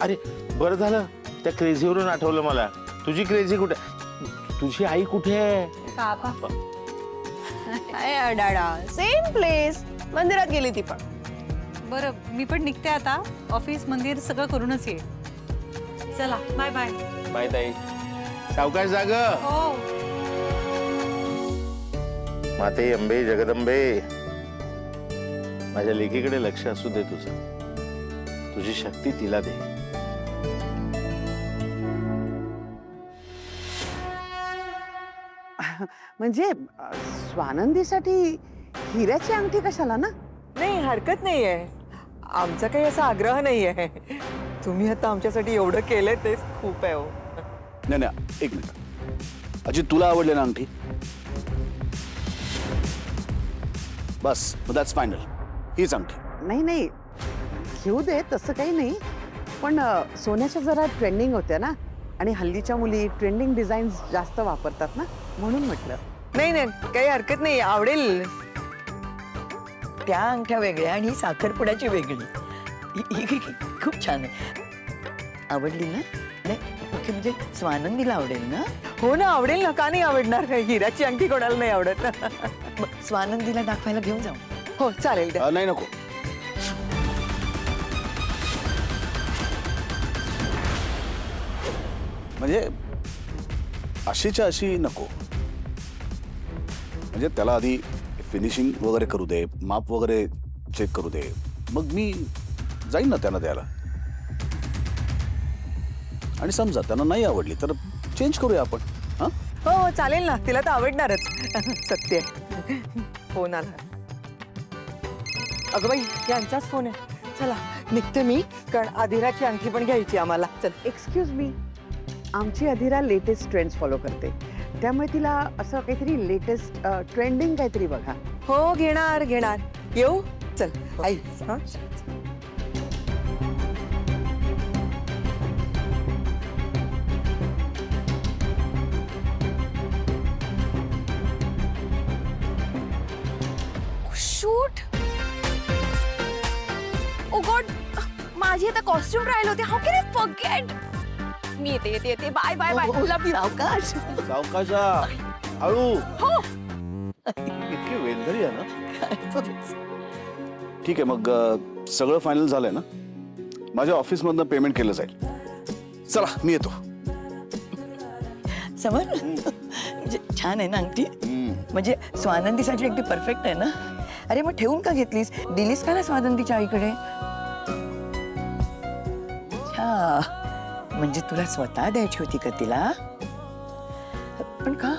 अरे बरं झालं त्या क्रेझीवरून आठवलं मला. तुझी क्रेझी कुठे, तुझी आई कुठे आहे? काका डाडा सेम प्लेस, मंदिरात गेली ती पण. बरं मी पण निघते आता. ऑफिस मंदिर सगळं करूनच ये. चला बाय बाय. बाय ताई. सावकाश जाग. हो. माते अंबे जगदंबे, माझ्या लेकीकडे लक्ष असू दे तुझं. तुझी शक्ती तिला दे. म्हणजे स्वानंदीसाठी हिऱ्याची अंगठी कशाला ना? नाही हरकत नाहीये, आमचा काही असा आग्रह नाहीये. तुम्ही आता आमच्यासाठी एवढं केलंय तेच खूप आहे. हो नाही नाही, एक मिनिट. अजित, तुला आवडले ना अंगठी? बस, दॅट्स फायनल. हीच अंगठी. नाही नाही, घेऊ दे, तसं काही नाही. पण सोन्याच्या जरा ट्रेंडिंग होत्या ना, आणि हल्लीच्या मुली ट्रेंडिंग डिझाईन जास्त वापरतात ना, म्हणून म्हटलं. नाही नाही, काही हरकत नाही, आवडेल. त्या अंगठ्या वेगळ्या आणि साखरपुड्याची वेगळी. खूप छान आहे. आवडली ना? नाही ओके, म्हणजे स्वानंदीला आवडेल ना? हो ना, आवडेल ना, का नाही आवडणार? हिऱ्याची अंगठी कोणाला नाही आवडत. मग स्वानंदीला दाखवायला घेऊन जाऊ. हो चालेल. नाही नको. म्हणजे अशीच्या अशी नको. म्हणजे त्याला आधी फिनिशिंग वगैरे करू दे, माप वगैरे चेक करू दे, मग मी जाईन ना त्यांना द्यायला. आणि समजा त्यांना नाही आवडली तर चेंज करूया आपण. हा हो चालेल ना, तिला तर आवडणारच. सत्य. फोन आला. अगं बाई, यांचाच फोन आहे. चला निघते मी, कारण अधिराची अंगठी पण घ्यायची आम्हाला. चल. एक्सक्यूज मी, आमची अधिरा लेटेस्ट ट्रेंड्स फॉलो करते, त्यामुळे तिला असं काहीतरी लेटेस्ट ट्रेंडिंग काहीतरी बघा. हो घेणार घेणार. येऊ. चल आई. हा शूट. ओ गॉड, माझी आता कॉस्ट्युम राहिली होती. How can I forget. मी येते येते येते. Bye bye bye. Love you. सावकाश. सावकाशा, हळू. हो. इतकी वेंधळी आहे ना. ठीक आहे, मग सगळं फायनल झालंय ना? माझ्या ऑफिसमधनं पेमेंट केलं जाईल. चला मी येतो. समर, छान आहे ना अंगठी? म्हणजे स्वानंदीसाठी अगदी परफेक्ट आहे ना? अरे मग ठेवून का घेतलीस? दिलीस का ना स्वानंदीच्या आईकडे? अच्छा, म्हणजे तुला स्वतः द्यायची होती का तिला? पण का?